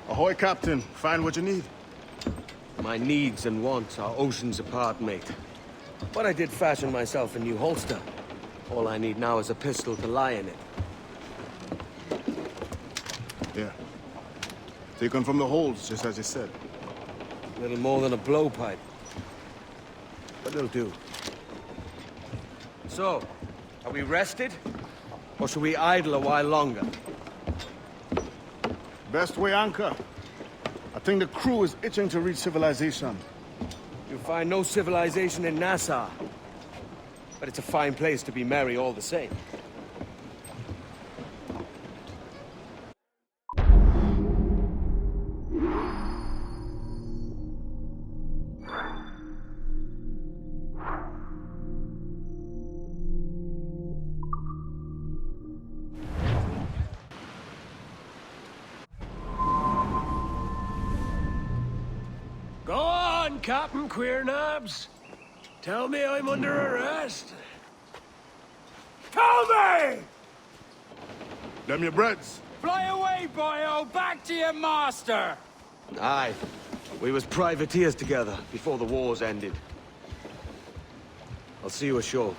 Ahoy, Captain. Find what you need. My needs and wants are oceans apart, mate. But I did fashion myself a new holster. All I need now is a pistol to lie in it. Yeah. Taken from the holds, just as you said. Little more than a blowpipe. But it'll do. So, are we rested? Or should we idle a while longer? Best way anchor. I think the crew is itching to reach civilization. You'll find no civilization in Nassau. But it's a fine place to be merry all the same. Go on, Captain Queernabs. Tell me I'm under arrest. Tell me! Them your breads. Fly away, boyo! Back to your master! Aye. We was privateers together before the wars ended. I'll see you ashore.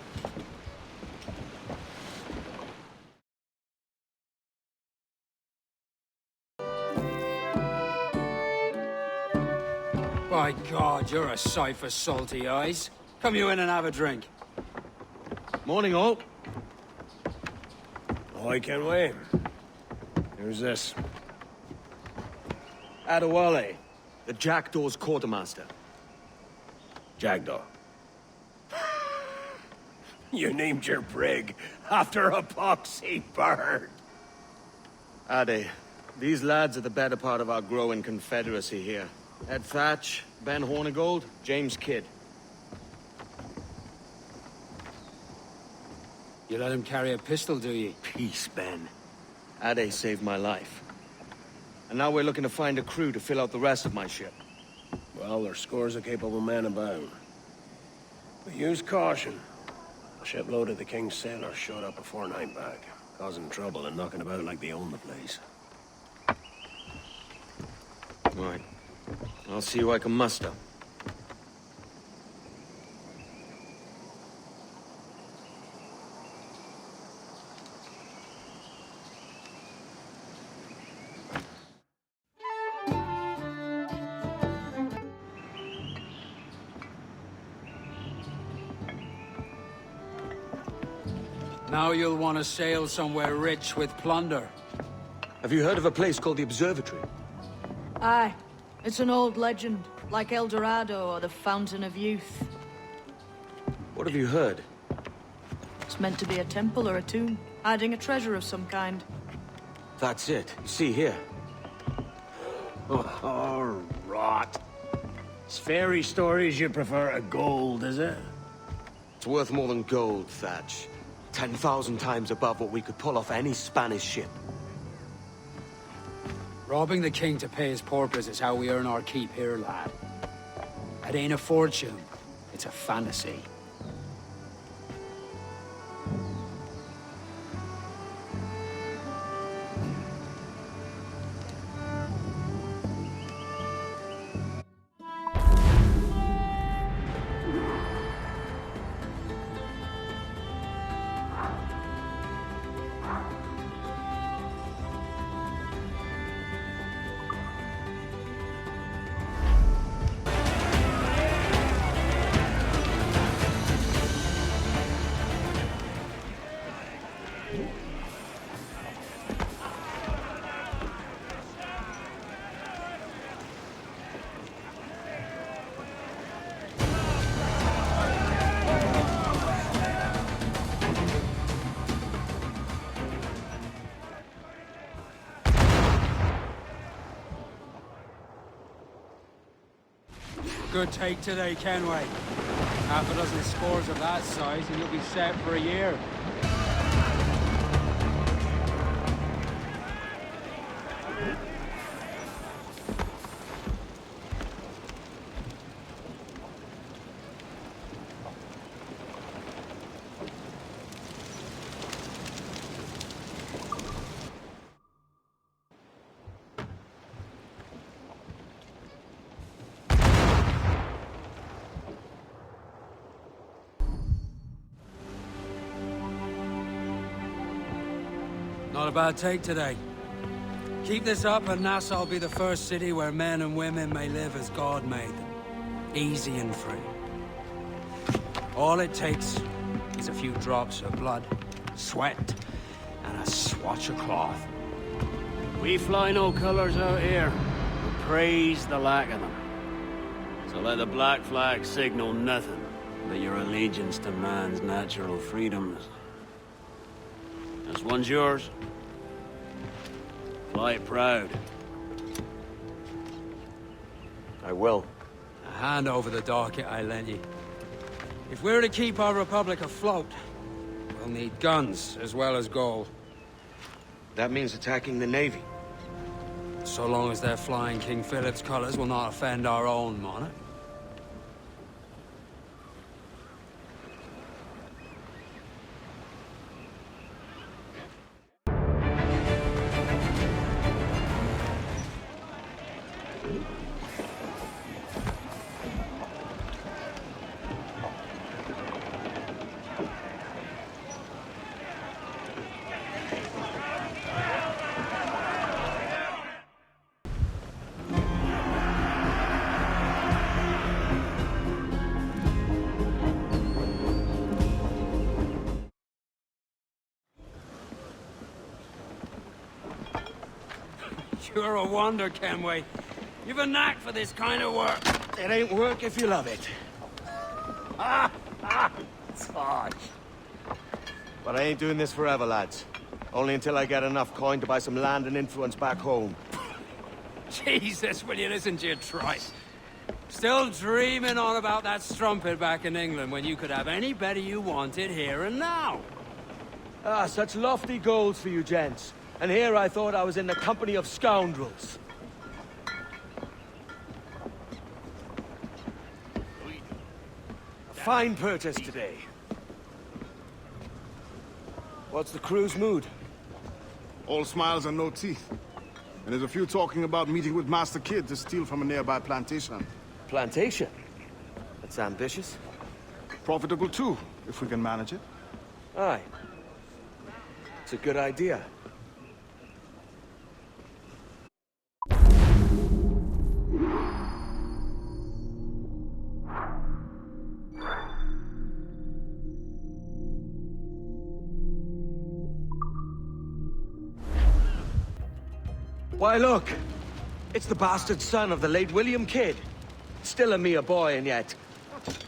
By God, you're a sight for salty eyes. Come you in and have a drink. Morning, all. Ahoy, Kenway. Who's this? Adewale, the Jack Daw's quartermaster. Jack Daw. You named your brig after a poxy bird. Ade, these lads are the better part of our growing confederacy here. Ed Thatch, Ben Hornigold, James Kidd. You let him carry a pistol, do you? Peace, Ben. Ade saved my life. And now we're looking to find a crew to fill out the rest of my ship. Well, there's scores of capable men about. But use caution. A shipload of the King's sailors showed up a fortnight back, causing trouble and knocking about like they own the place. Right. I'll see who I can muster. Now you'll want to sail somewhere rich with plunder. Have you heard of a place called the Observatory? Aye. It's an old legend, like El Dorado or the Fountain of Youth. What have you heard? It's meant to be a temple or a tomb, hiding a treasure of some kind. That's it. You see here. Oh, rot. It's fairy stories you prefer to gold, is it? It's worth more than gold, Thatch. 10,000 times above what we could pull off any Spanish ship. Robbing the king to pay his porpoise is how we earn our keep here, lad. It ain't a fortune. It's a fantasy. Good take today, Kenway. Half a dozen scores of that size and you'll be set for a year. Not a bad take today. Keep this up and Nassau will be the first city where men and women may live as God made them. Easy and free. All it takes is a few drops of blood, sweat, and a swatch of cloth. We fly no colors out here. We praise the lack of them. So let the Black Flag signal nothing but your allegiance to man's natural freedoms. This one's yours. Fly it proud. I will. A hand over the docket I lent you. If we're to keep our republic afloat, we'll need guns as well as gold. That means attacking the Navy. So long as they're flying King Philip's colors will not offend our own monarch. You're a wonder, Kenway. You've a knack for this kind of work. It ain't work if you love it. It's harsh. But I ain't doing this forever, lads. Only until I get enough coin to buy some land and influence back home. Jesus, will you listen to your tripe? Still dreaming on about that strumpet back in England when you could have any better you wanted here and now. Ah, such lofty goals for you gents. And here I thought I was in the company of scoundrels. A fine purchase today. What's the crew's mood? All smiles and no teeth. And there's a few talking about meeting with Master Kid to steal from a nearby plantation. Plantation? That's ambitious. Profitable too, if we can manage it. Aye. It's a good idea. Why, look! It's the bastard son of the late William Kidd. Still a mere boy, and yet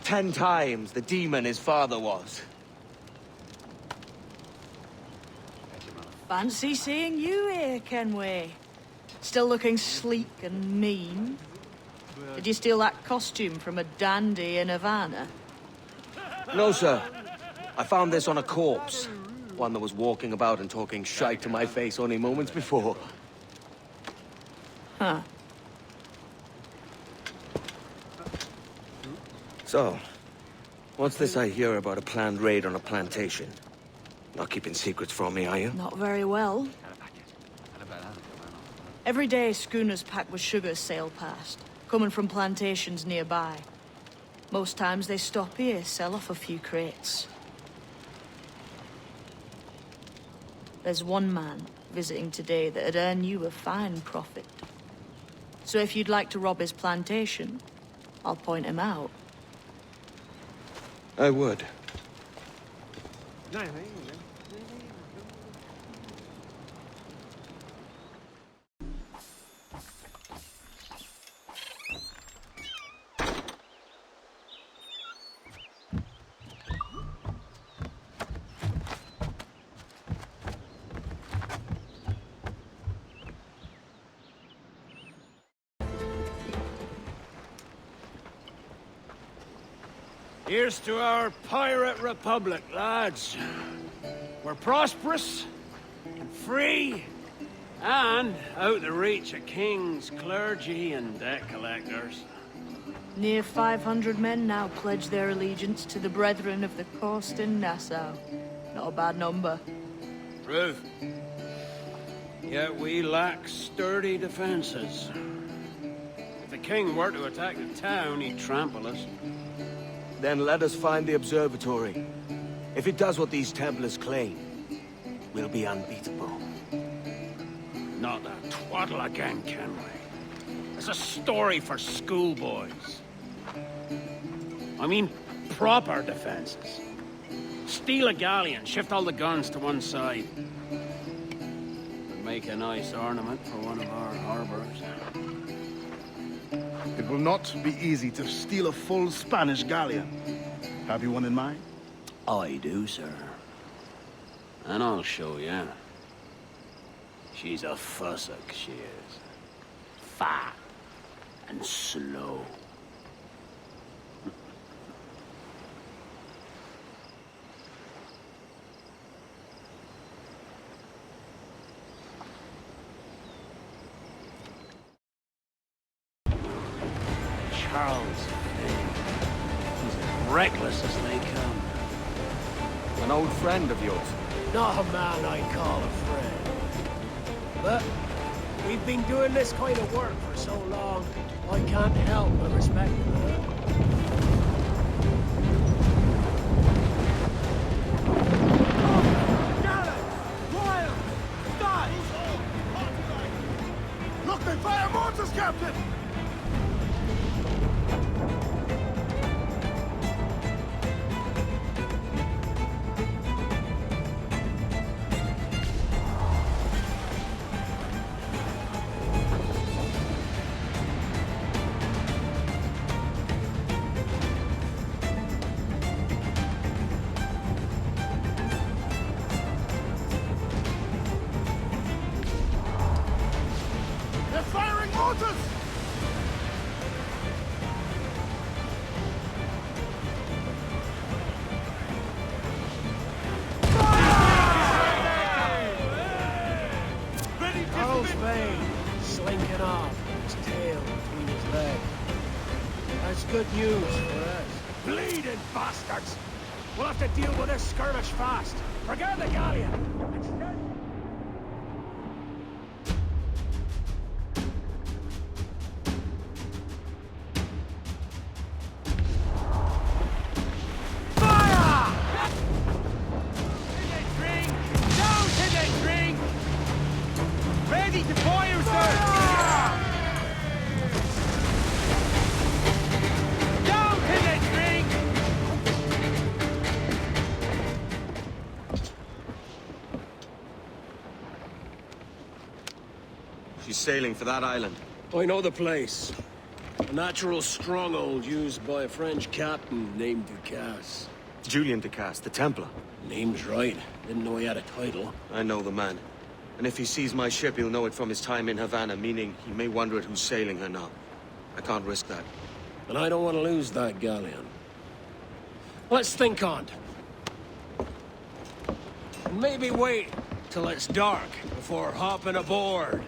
10 times the demon his father was. Fancy seeing you here, Kenway. Still looking sleek and mean. Did you steal that costume from a dandy in Havana? No, sir. I found this on a corpse. One that was walking about and talking shite to my face only moments before. Huh. So, what's this I hear about a planned raid on a plantation? Not keeping secrets from me, are you? Not very well. Every day, schooners packed with sugar sail past, coming from plantations nearby. Most times they stop here, sell off a few crates. There's one man visiting today that'd earn you a fine profit. So if you'd like to rob his plantation, I'll point him out. I would. Here's to our pirate republic, lads. We're prosperous, and free, and out the reach of kings, clergy, and debt collectors. Near 500 men now pledge their allegiance to the Brethren of the Coast in Nassau. Not a bad number. Truth. Yet we lack sturdy defenses. If the king were to attack the town, he'd trample us. Then let us find the observatory. If it does what these templars claim, we'll be unbeatable. Not that twaddle again, Kenway. It's a story for schoolboys. I mean, proper defenses. Steal a galleon, shift all the guns to one side. Make a nice ornament for one of our harbors. It will not be easy to steal a full Spanish galleon. Have you one in mind? I do, sir. And I'll show you. She's a fussock, she is. Fat and slow. Charles, he's as reckless as they come. An old friend of yours. Not a man I'd call a friend. But we've been doing this kind of work for so long, I can't help but respect him. Look, they fire mortars, Captain! They're firing mortars! Carl's vein slinking off, his tail between his legs. That's good news for us. Bleeding bastards! We'll have to deal with this skirmish fast. Forget the galleon. Instead... Ready to fire, sir! Down to the drink! She's sailing for that island. I know the place. A natural stronghold used by a French captain named Ducasse. Julian Ducasse, the Templar. Name's right. Didn't know he had a title. I know the man. And if he sees my ship, he'll know it from his time in Havana, meaning he may wonder at who's sailing her now. I can't risk that. And I don't want to lose that galleon. Let's think on it. Maybe wait till it's dark before hopping aboard.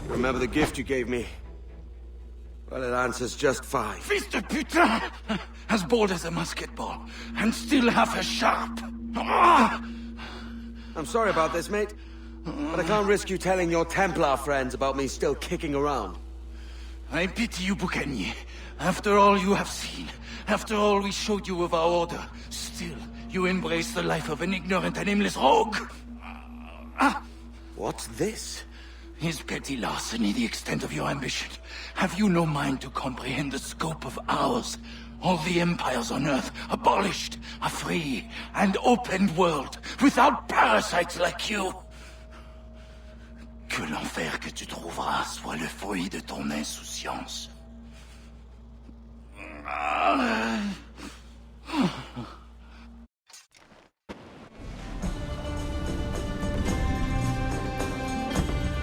Remember the gift you gave me? Well, it answers just 5. Fils de putain! As bold as a musket ball, and still half as sharp. Ah! I'm sorry about this, mate. But I can't risk you telling your Templar friends about me still kicking around. I pity you, Boucanier. After all you have seen, after all we showed you of our order, still you embrace the life of an ignorant and aimless rogue. What's this? Is petty larceny the extent of your ambition? Have you no mind to comprehend the scope of ours? All the empires on Earth abolished, a free and open world, without parasites like you. Que l'enfer que tu trouveras soit le fruit de ton insouciance.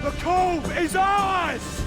The cove is ours!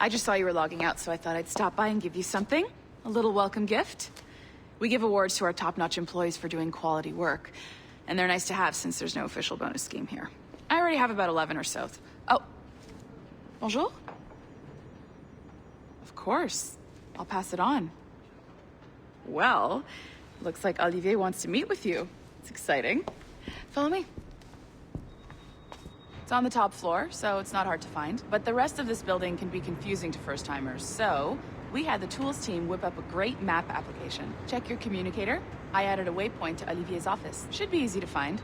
I just saw you were logging out, so I thought I'd stop by and give you something. A little welcome gift. We give awards to our top-notch employees for doing quality work, and they're nice to have since there's no official bonus scheme here. I already have about 11 or so. Oh. Bonjour? Of course. I'll pass it on. Well, looks like Olivier wants to meet with you. It's exciting. Follow me. It's on the top floor, so it's not hard to find. But the rest of this building can be confusing to first-timers, so we had the tools team whip up a great map application. Check your communicator. I added a waypoint to Olivier's office. Should be easy to find.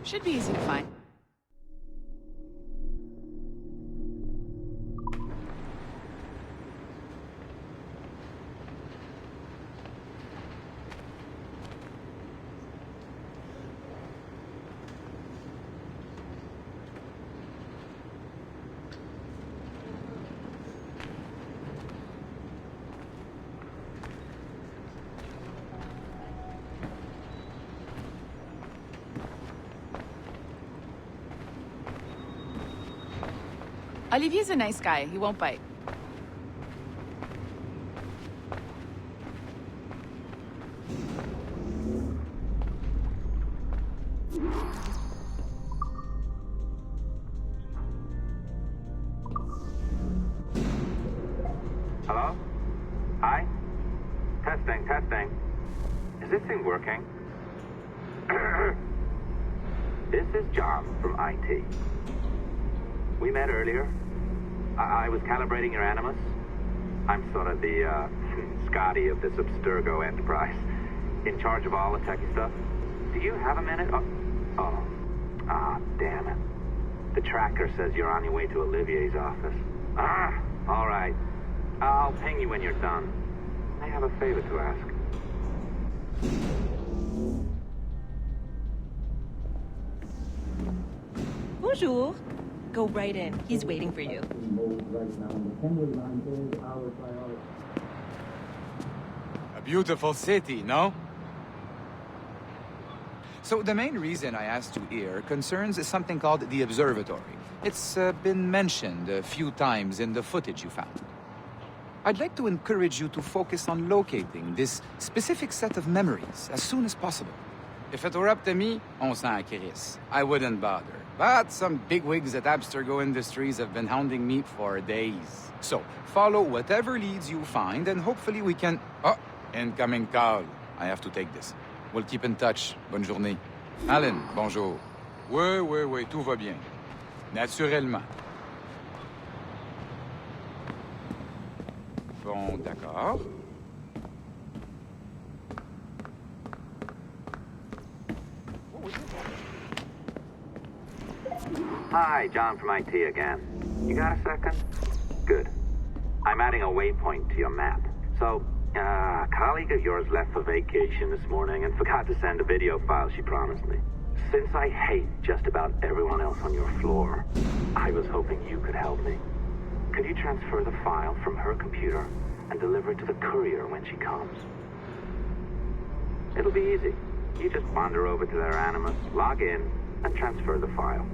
Should be easy to find. Olivier's a nice guy. He won't bite. Hello? Hi? Testing, testing. Is this thing working? This is John from IT. We met earlier. I was calibrating your Animus. I'm sort of the, Scotty of this Abstergo enterprise. In charge of all the techie stuff. Do you have a minute? Damn it. The tracker says you're on your way to Olivier's office. All right. I'll ping you when you're done. I have a favor to ask. Bonjour. Go right in. He's waiting for you. A beautiful city, no? So the main reason I asked you here concerns something called the observatory. It's been mentioned a few times in the footage you found. I'd like to encourage you to focus on locating this specific set of memories as soon as possible. If it were up to me, on s'en crisse. I wouldn't bother. But some bigwigs at Abstergo Industries have been hounding me for days. So, follow whatever leads you find, and hopefully we can... Oh, incoming call. I have to take this. We'll keep in touch. Bonne journée. Alan, bonjour. Oui, tout va bien. Naturellement. Bon, d'accord. Hi, John from IT again. You got a second? Good. I'm adding a waypoint to your map. So, a colleague of yours left for vacation this morning and forgot to send a video file she promised me. Since I hate just about everyone else on your floor, I was hoping you could help me. Could you transfer the file from her computer and deliver it to the courier when she comes? It'll be easy. You just wander over to their Animus, log in, and transfer the file.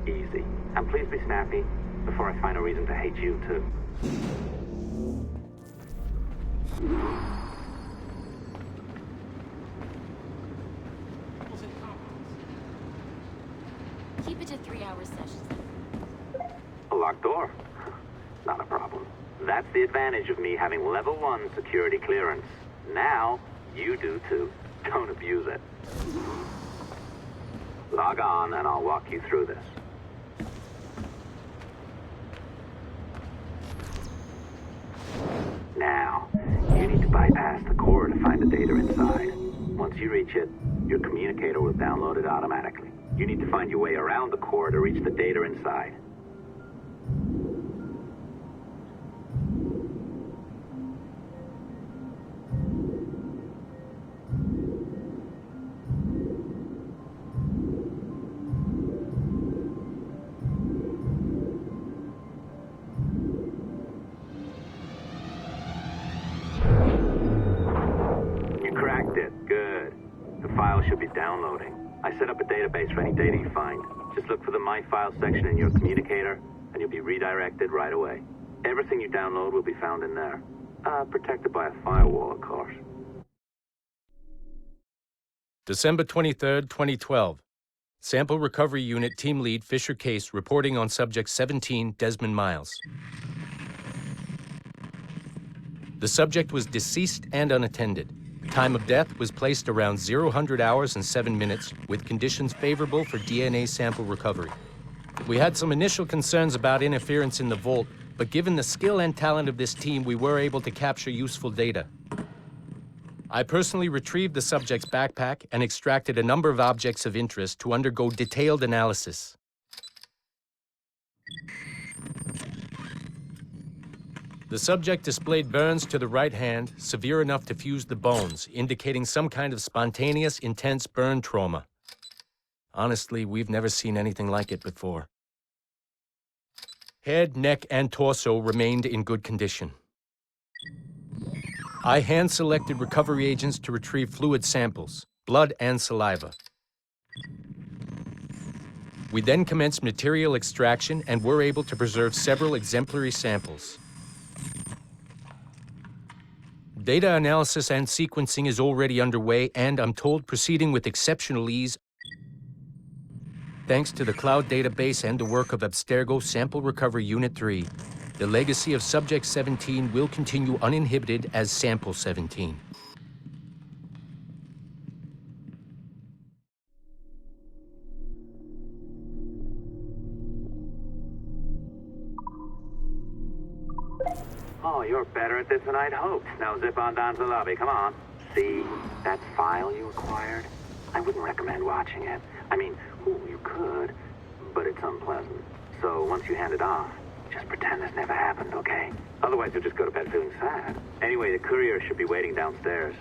Easy. And please be snappy before I find a reason to hate you, too. Keep it to 3-hour sessions. A locked door? Not a problem. That's the advantage of me having level 1 security clearance. Now, you do too. Don't abuse it. Log on and I'll walk you through this. Now, you need to bypass the core to find the data inside. Once you reach it, your communicator will download it automatically. You need to find your way around the core to reach the data inside. files should be downloading. I set up a database for any data you find. Just look for the My Files section in your communicator, and you'll be redirected right away. Everything you download will be found in there. Protected by a firewall, of course. December 23rd, 2012. Sample Recovery Unit Team Lead Fisher Case reporting on Subject 17, Desmond Miles. The subject was deceased and unattended. Time of death was placed around 00 hours and 7 minutes, with conditions favorable for DNA sample recovery. We had some initial concerns about interference in the vault, but given the skill and talent of this team, we were able to capture useful data. I personally retrieved the subject's backpack and extracted a number of objects of interest to undergo detailed analysis. The subject displayed burns to the right hand, severe enough to fuse the bones, indicating some kind of spontaneous, intense burn trauma. Honestly, we've never seen anything like it before. Head, neck, and torso remained in good condition. I hand-selected recovery agents to retrieve fluid samples, blood and saliva. We then commenced material extraction and were able to preserve several exemplary samples. Data analysis and sequencing is already underway, and I'm told proceeding with exceptional ease. Thanks to the cloud database and the work of Abstergo Sample Recovery Unit 3, the legacy of Subject 17 will continue uninhibited as Sample 17. Oh, you're better at this than I'd hoped. Now zip on down to the lobby, come on. See that file you acquired? I wouldn't recommend watching it. I mean, you could, but it's unpleasant. So once you hand it off, just pretend this never happened, okay? Otherwise, you'll just go to bed feeling sad. Anyway, the courier should be waiting downstairs.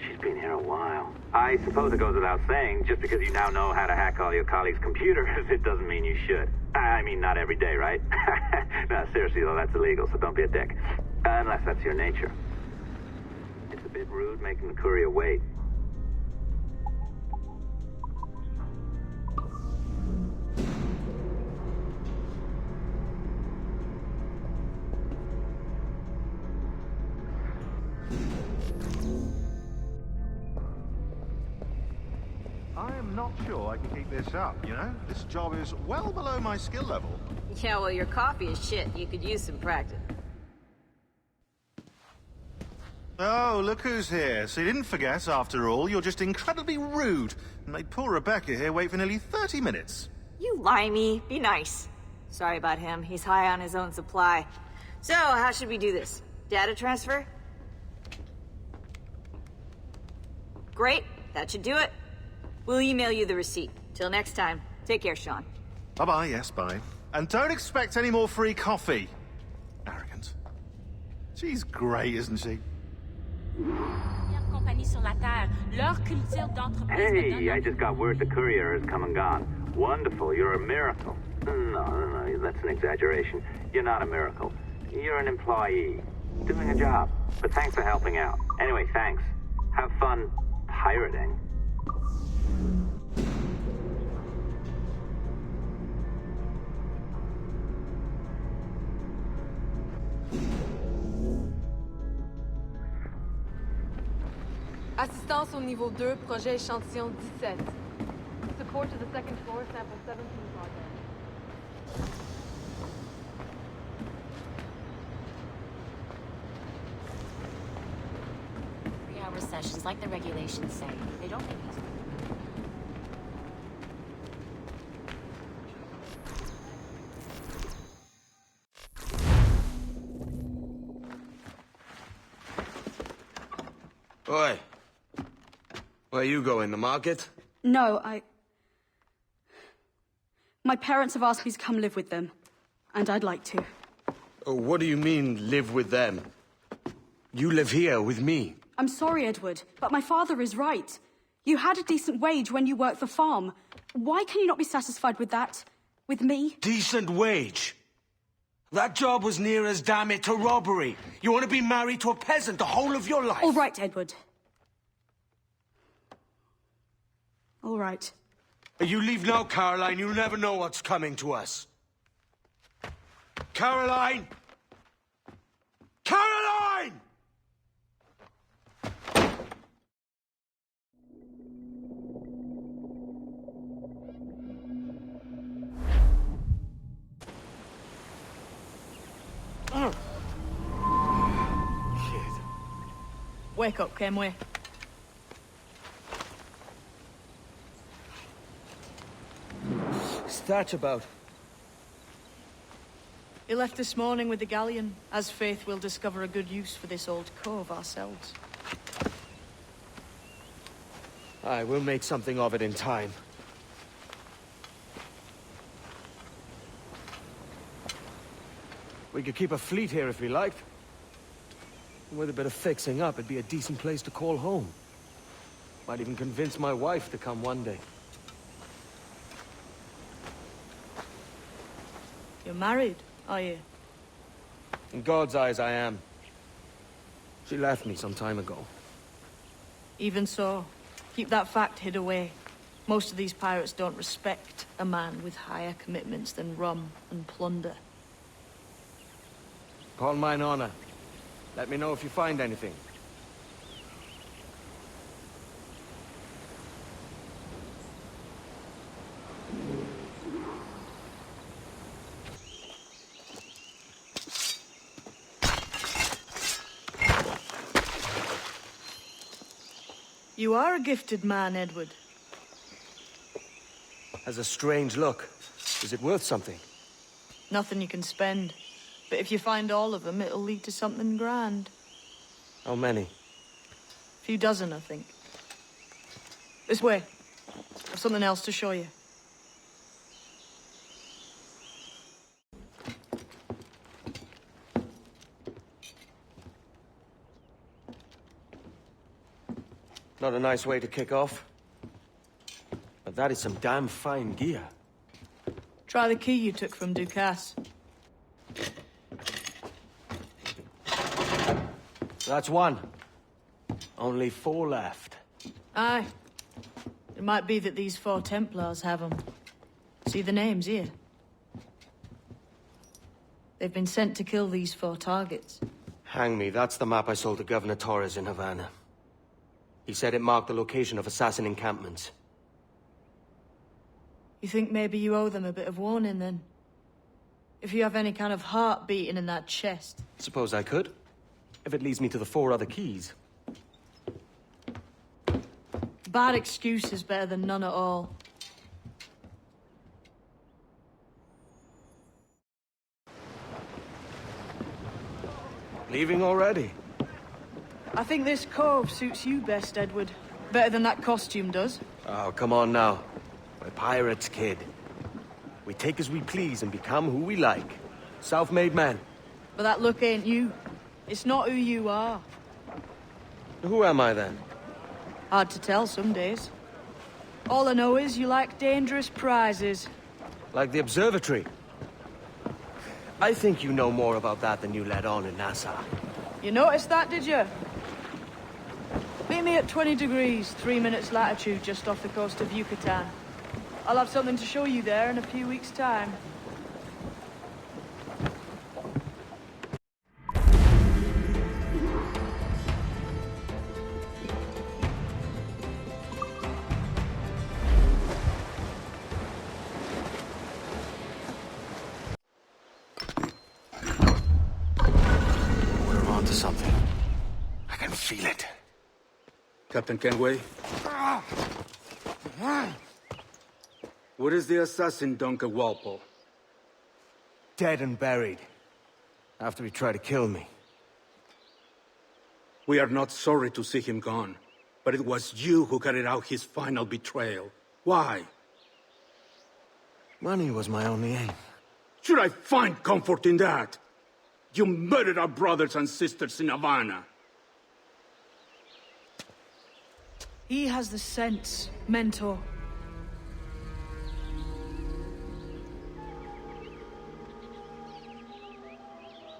She's been here a while. I suppose it goes without saying, just because you now know how to hack all your colleagues' computers, it doesn't mean you should. I mean, not every day, right? No, seriously, though, that's illegal, so don't be a dick. Unless that's your nature. It's a bit rude making the courier wait. I am not sure I can keep this up, you know? This job is well below my skill level. Yeah, well, your coffee is shit. You could use some practice. Oh, look who's here. So you didn't forget, after all, you're just incredibly rude and made poor Rebecca here wait for nearly 30 minutes. You limey. Be nice. Sorry about him. He's high on his own supply. So, how should we do this? Data transfer? Great. That should do it. We'll email you the receipt. Till next time. Take care, Sean. Bye-bye, yes, bye. And don't expect any more free coffee. Arrogant. She's great, isn't she? Hey, I just got word the courier has come and gone. Wonderful, you're a miracle. No, that's an exaggeration. You're not a miracle. You're an employee, doing a job. But thanks for helping out. Anyway, thanks. Have fun pirating. Assistance au niveau 2, projet échantillon 17. Support to the second floor, sample 17 project. 3-hour sessions, like the regulations say. They don't make these. Oi. Where you going, the market? No, my parents have asked me to come live with them, and I'd like to. Oh, what do you mean, live with them? You live here with me. I'm sorry, Edward, but my father is right. You had a decent wage when you worked the farm. Why can you not be satisfied with that? With me? Decent wage? That job was near as, damn it, to robbery. You want to be married to a peasant the whole of your life? All right, Edward. All right. You leave now, Caroline. You never know what's coming to us. Caroline! Caroline! Wake up, Kenway. What's that about? He left this morning with the galleon. As faith, we'll discover a good use for this old cove ourselves. Aye, we'll make something of it in time. We could keep a fleet here if we liked. And with a bit of fixing up, it'd be a decent place to call home. Might even convince my wife to come one day. You're married, are you? In God's eyes, I am. She left me some time ago. Even so, keep that fact hid away. Most of these pirates don't respect a man with higher commitments than rum and plunder. Upon mine honor. Let me know if you find anything. You are a gifted man, Edward. Has a strange look. Is it worth something? Nothing you can spend. But if you find all of them, it'll lead to something grand. How many? A few dozen, I think. This way. I've something else to show you. Not a nice way to kick off. But that is some damn fine gear. Try the key you took from Ducasse. That's one. Only 4 left. Aye. It might be that these 4 templars have them. See the names here? They've been sent to kill these 4 targets. Hang me, that's the map I sold to Governor Torres in Havana. He said it marked the location of assassin encampments. You think maybe you owe them a bit of warning, then? If you have any kind of heart beating in that chest. Suppose I could. If it leads me to the 4 other keys. Bad excuse is better than none at all. Leaving already? I think this cove suits you best, Edward. Better than that costume does. Oh, come on now. We're pirates, kid. We take as we please and become who we like. Self-made men. But that look ain't you. It's not who you are. Who am I, then? Hard to tell some days. All I know is you like dangerous prizes. Like the observatory. I think you know more about that than you let on in Nassau. You noticed that, did you? Meet me at 20 degrees, 3 minutes latitude, just off the coast of Yucatan. I'll have something to show you there in a few weeks' time. We're onto something. I can feel it. Captain Kenway? Where is the assassin, Duncan Walpole? Dead and buried. After he tried to kill me. We are not sorry to see him gone, but it was you who carried out his final betrayal. Why? Money was my only aim. Should I find comfort in that? You murdered our brothers and sisters in Havana. He has the sense, Mentor.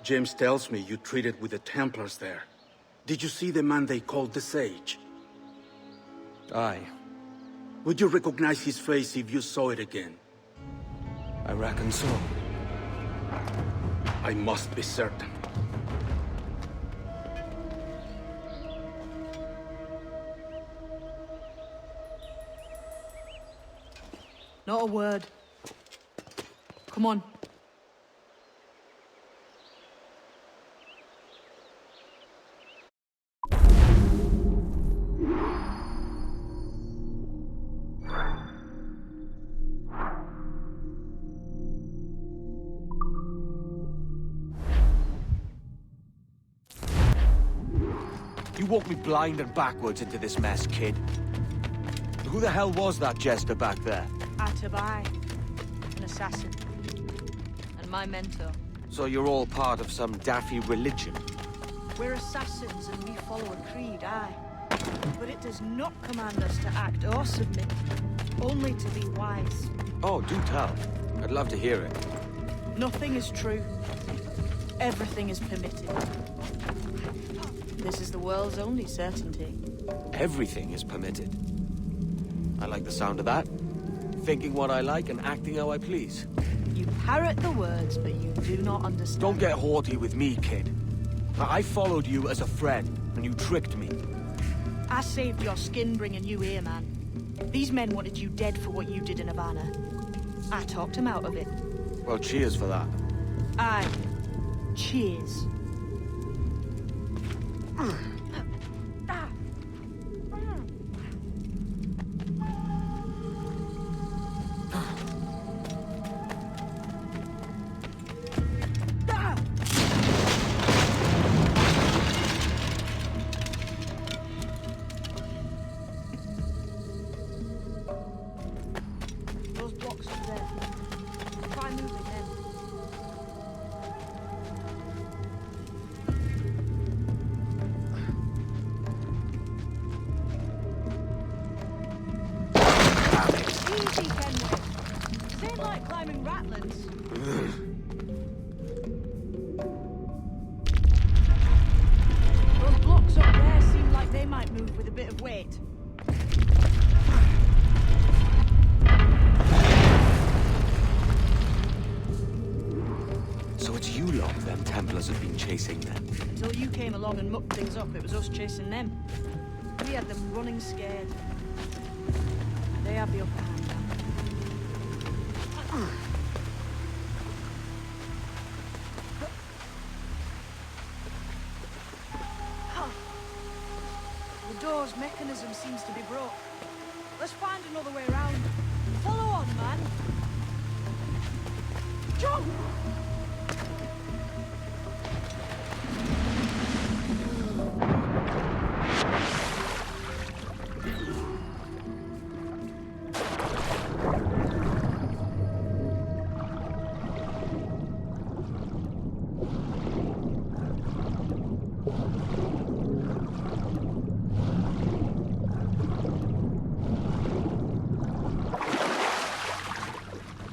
James tells me you treated with the Templars there. Did you see the man they called the Sage? Aye. Would you recognize his face if you saw it again? I reckon so. I must be certain. Not a word. Come on. You walked me blind and backwards into this mess, kid. Who the hell was that jester back there? Adewale, an assassin. And my mentor. So you're all part of some daffy religion? We're assassins and we follow a creed, aye. But it does not command us to act or submit, only to be wise. Oh, do tell. I'd love to hear it. Nothing is true. Everything is permitted. This is the world's only certainty. Everything is permitted. I like the sound of that. Thinking what I like and acting how I please. You parrot the words, but you do not understand. Don't get haughty with me, kid. I followed you as a friend, and you tricked me. I saved your skin bringing you here, man. These men wanted you dead for what you did in Havana. I talked him out of it. Well, cheers for that. Aye. Cheers. Those blocks up there. Try moving them. Easy, Kenway. This ain't like climbing rattlins. Those blocks up there seem like they might move with a bit of weight. So it's you lot them Templars have been chasing then? Until you came along and mucked things up, it was us chasing them. We had them running scared. They have the upper hand now. The door's mechanism seems to be broke. Let's find another way around. Follow on, man. Jump!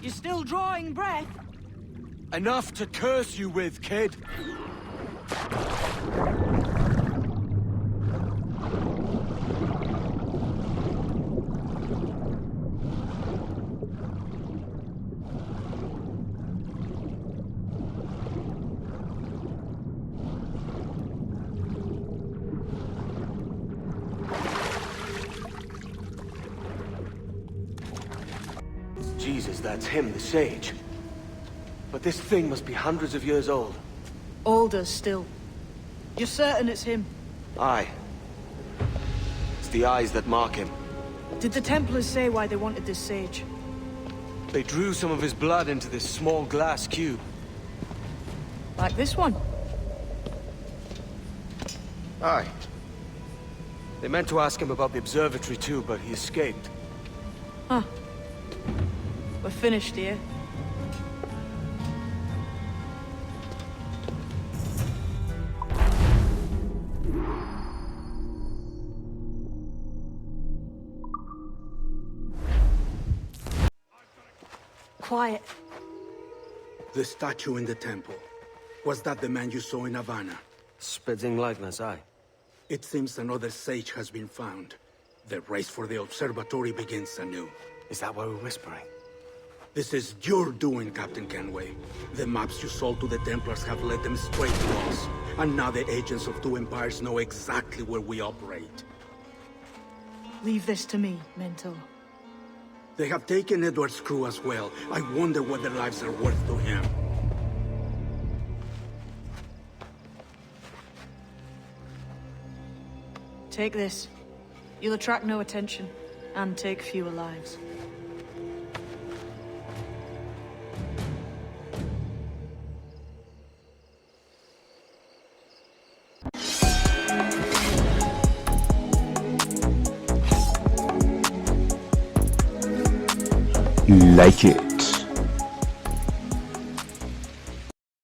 You're still drawing breath? Enough to curse you with, kid! Jesus, that's him, the sage. But this thing must be hundreds of years old. Older still. You're certain it's him? Aye. It's the eyes that mark him. Did the Templars say why they wanted this sage? They drew some of his blood into this small glass cube. Like this one? Aye. They meant to ask him about the observatory too, but he escaped. Huh. We're finished here. Quiet. The statue in the temple. Was that the man you saw in Havana? Spitting likeness, aye. It seems another sage has been found. The race for the observatory begins anew. Is that why we're whispering? This is your doing, Captain Kenway. The maps you sold to the Templars have led them straight to us. And now the agents of two empires know exactly where we operate. Leave this to me, Mentor. They have taken Edward's crew as well. I wonder what their lives are worth to him. Take this. You'll attract no attention, and take fewer lives. Like it.